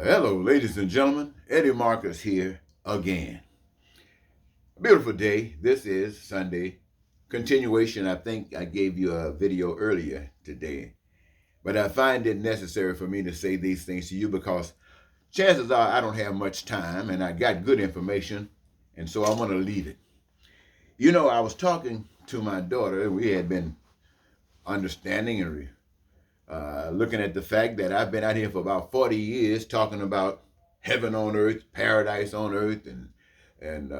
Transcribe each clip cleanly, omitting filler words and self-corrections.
Hello, ladies and gentlemen. Eddie Marcus here again. A beautiful day. This is Sunday. Continuation. I think I gave you a video earlier today, but I find it necessary for me to say these things to you because chances are I don't have much time and I got good information, and so I want to leave it. You know, I was talking to my daughter, and we had been understanding and looking at the fact that I've been out here for about 40 years talking about heaven on earth, paradise on earth, and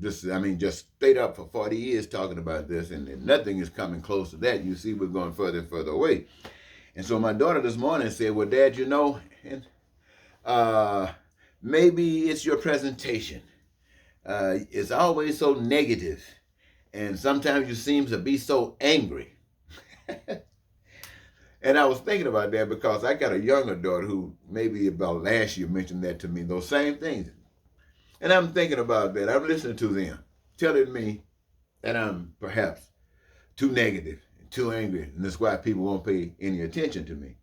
just stayed up for 40 years talking about this, and nothing is coming close to that. You see, we're going further and further away. And so my daughter this morning said, well, Dad, and maybe it's your presentation. It's always so negative, and sometimes you seem to be so angry. And I was thinking about that because I got a younger daughter who maybe about last year mentioned that to me, those same things. And I'm thinking about that. I'm listening to them telling me that I'm perhaps too negative, too angry, and that's why people won't pay any attention to me.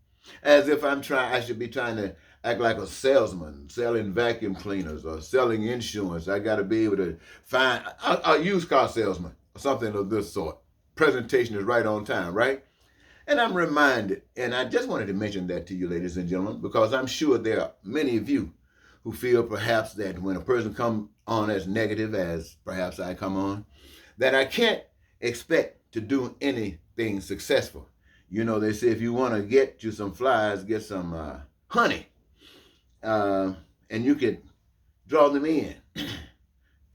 As if I should be trying to act like a salesman, selling vacuum cleaners or selling insurance. I got to be able to find a used car salesman or something of this sort. Presentation is right on time, right? And I'm reminded, and I just wanted to mention that to you, ladies and gentlemen, because I'm sure there are many of you who feel perhaps that when a person comes on as negative as perhaps I come on, that I can't expect to do anything successful. You know, they say if you want to get you some flies, get some honey, and you can draw them in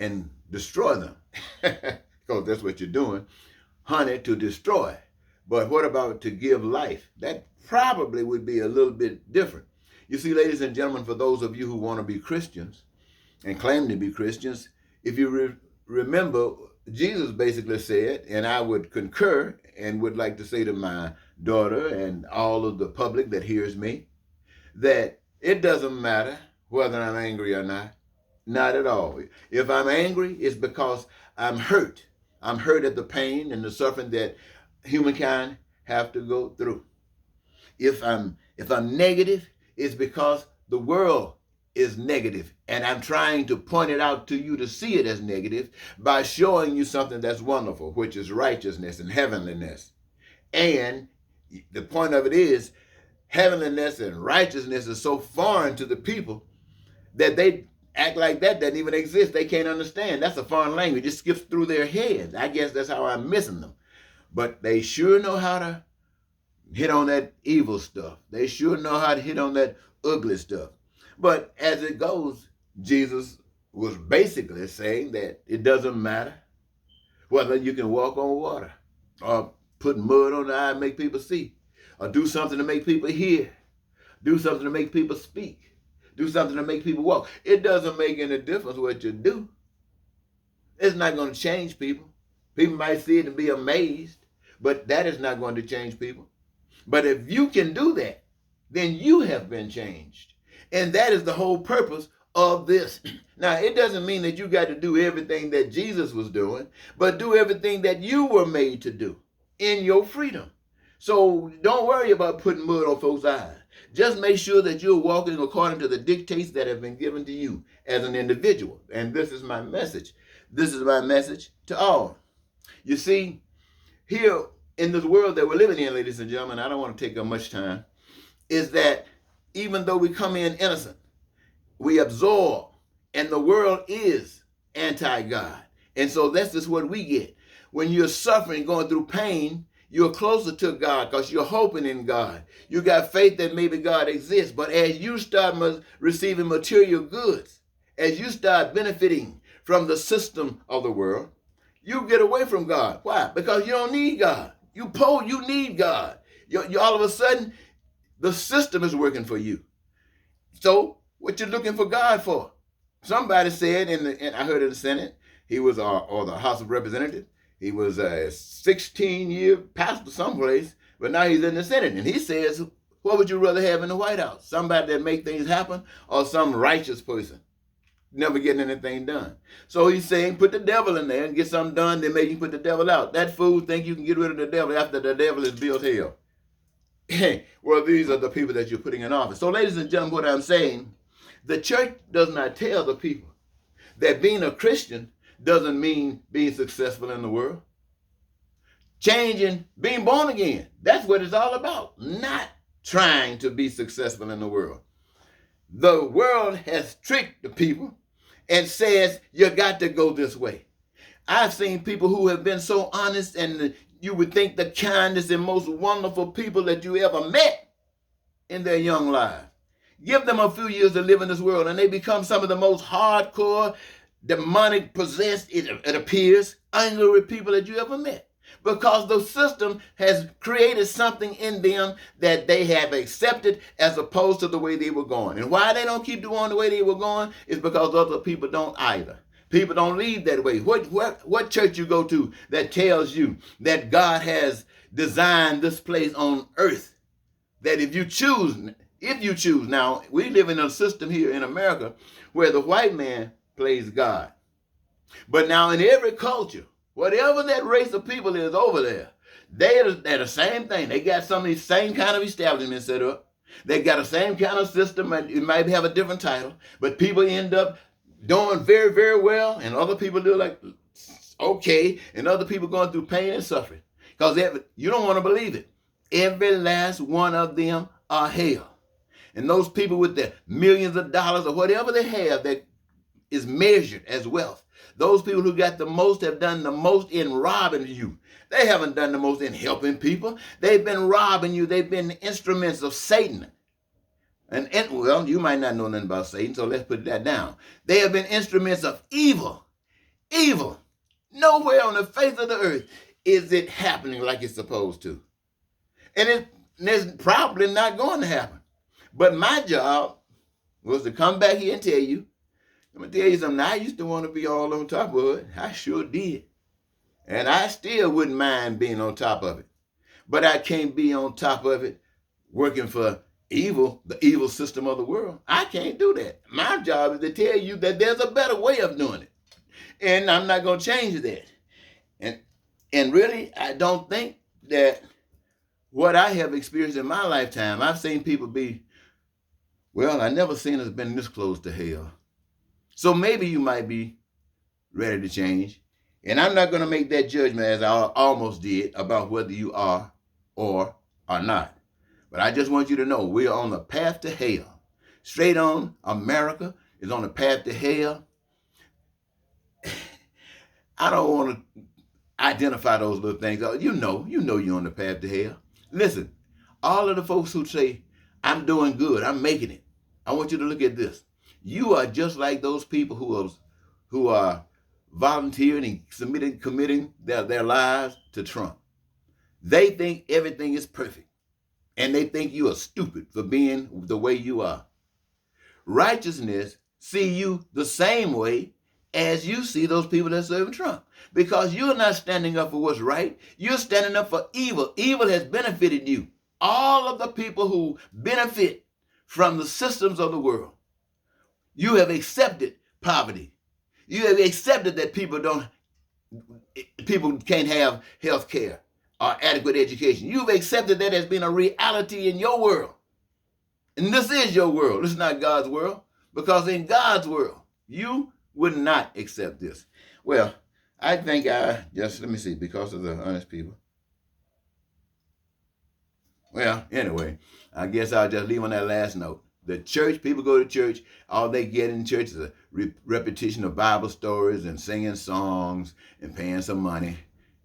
and destroy them, because that's what you're doing, honey to destroy. But what about to give life? That probably would be a little bit different. You see, ladies and gentlemen, for those of you who want to be Christians and claim to be Christians, if you remember, Jesus basically said, and I would concur and would like to say to my daughter and all of the public that hears me, that it doesn't matter whether I'm angry or not. Not at all. If I'm angry, it's because I'm hurt. I'm hurt at the pain and the suffering that humankind have to go through. If I'm negative, it's because the world is negative, and I'm trying to point it out to you to see it as negative by showing you something that's wonderful, which is righteousness and heavenliness. And the point of it is, heavenliness and righteousness is so foreign to the people that they act like that doesn't even exist. They can't understand. That's a foreign language. It skips through their heads. I guess that's how I'm missing them. But they sure know how to hit on that evil stuff. They sure know how to hit on that ugly stuff. But as it goes, Jesus was basically saying that it doesn't matter whether you can walk on water or put mud on the eye and make people see, or do something to make people hear, do something to make people speak, do something to make people walk. It doesn't make any difference what you do. It's not going to change people. People might see it and be amazed, but that is not going to change people. But if you can do that, then you have been changed. And that is the whole purpose of this. Now, it doesn't mean that you got to do everything that Jesus was doing, but do everything that you were made to do in your freedom. So don't worry about putting mud on folks' eyes. Just make sure that you're walking according to the dictates that have been given to you as an individual. And this is my message. This is my message to all. You see, here in this world that we're living in, ladies and gentlemen, I don't want to take up much time, is that even though we come in innocent, we absorb, and the world is anti-God. And so that's just what we get. When you're suffering, going through pain, you're closer to God because you're hoping in God. You got faith that maybe God exists. But as you start receiving material goods, as you start benefiting from the system of the world, you get away from God. Why? Because you don't need God. You need God. You all of a sudden, the system is working for you. So what you looking for God for? Somebody said, and I heard in the Senate, he was, or the House of Representatives, he was a 16-year pastor someplace, but now he's in the Senate. And he says, what would you rather have in the White House? Somebody that make things happen, or some righteous person never getting anything done? So he's saying, put the devil in there and get something done, then maybe you can put the devil out. That fool think you can get rid of the devil after the devil has built hell. Well, these are the people that you're putting in office. So, ladies and gentlemen, what I'm saying, the church does not tell the people that being a Christian doesn't mean being successful in the world. Changing, being born again, that's what it's all about. Not trying to be successful in the world. The world has tricked the people and says you got to go this way. I've seen people who have been so honest, and you would think the kindest and most wonderful people that you ever met in their young lives. Give them a few years to live in this world, and they become some of the most hardcore, demonic possessed, it appears, angry people that you ever met. Because the system has created something in them that they have accepted as opposed to the way they were going. And why they don't keep doing the way they were going is because other people don't either. People don't lead that way. What church you go to that tells you that God has designed this place on earth, that if you choose, now we live in a system here in America where the white man plays God. But now in every culture, whatever that race of people is over there, they're the same thing. They got some of these same kind of establishments set up. They got the same kind of system, and it might have a different title, but people end up doing very, very well, and other people do like okay, and other people going through pain and suffering. Because you don't want to believe it. Every last one of them are hell. And those people with their millions of dollars or whatever they have that is measured as wealth, those people who got the most have done the most in robbing you. They haven't done the most in helping people. They've been robbing you. They've been instruments of Satan. And well, you might not know nothing about Satan, so let's put that down. They have been instruments of evil. Evil. Nowhere on the face of the earth is it happening like it's supposed to. And it's probably not going to happen. But my job was to come back here and tell you, I'm going to tell you something. I used to want to be all on top of it. I sure did. And I still wouldn't mind being on top of it. But I can't be on top of it working for evil, the evil system of the world. I can't do that. My job is to tell you that there's a better way of doing it. And I'm not going to change that. And really, I don't think that what I have experienced in my lifetime, I've seen people be, well, I never seen us been this close to hell. So maybe you might be ready to change. And I'm not going to make that judgment, as I almost did, about whether you are or are not. But I just want you to know we're on the path to hell. Straight on, America is on the path to hell. I don't want to identify those little things. You know you're on the path to hell. Listen, all of the folks who say, I'm doing good, I'm making it, I want you to look at this. You are just like those people who are volunteering and committing their lives to Trump. They think everything is perfect, and they think you are stupid for being the way you are. Righteousness see you the same way as you see those people that serve Trump, because you're not standing up for what's right. You're standing up for evil. Evil has benefited you. All of the people who benefit from the systems of the world. You have accepted poverty. You have accepted that people can't have health care or adequate education. You've accepted that as being a reality in your world. And this is your world. It's not God's world. Because in God's world, you would not accept this. Well, I think let me see, because of the honest people. Well, anyway, I guess I'll just leave on that last note. The church, people go to church, all they get in church is a repetition of Bible stories and singing songs and paying some money,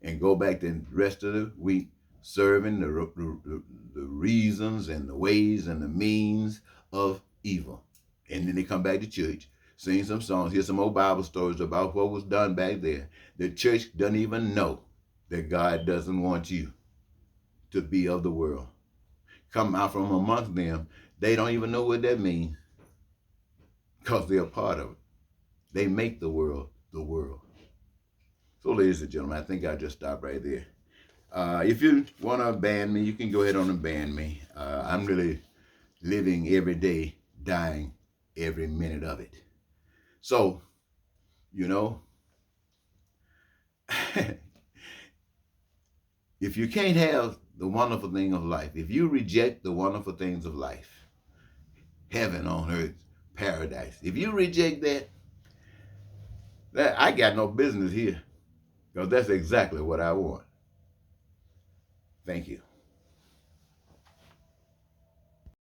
and go back the rest of the week serving the reasons and the ways and the means of evil. And then they come back to church, sing some songs, hear some old Bible stories about what was done back there. The church doesn't even know that God doesn't want you to be of the world. Come out from amongst them, they don't even know what that means, because they're a part of it. They make the world the world. So, ladies and gentlemen, I think I'll just stop right there. If you want to ban me, you can go ahead on and ban me. I'm really living every day, dying every minute of it. So, if you can't have the wonderful thing of life, if you reject the wonderful things of life, heaven on earth, paradise, if you reject that I got no business here, because that's exactly what I want. Thank you.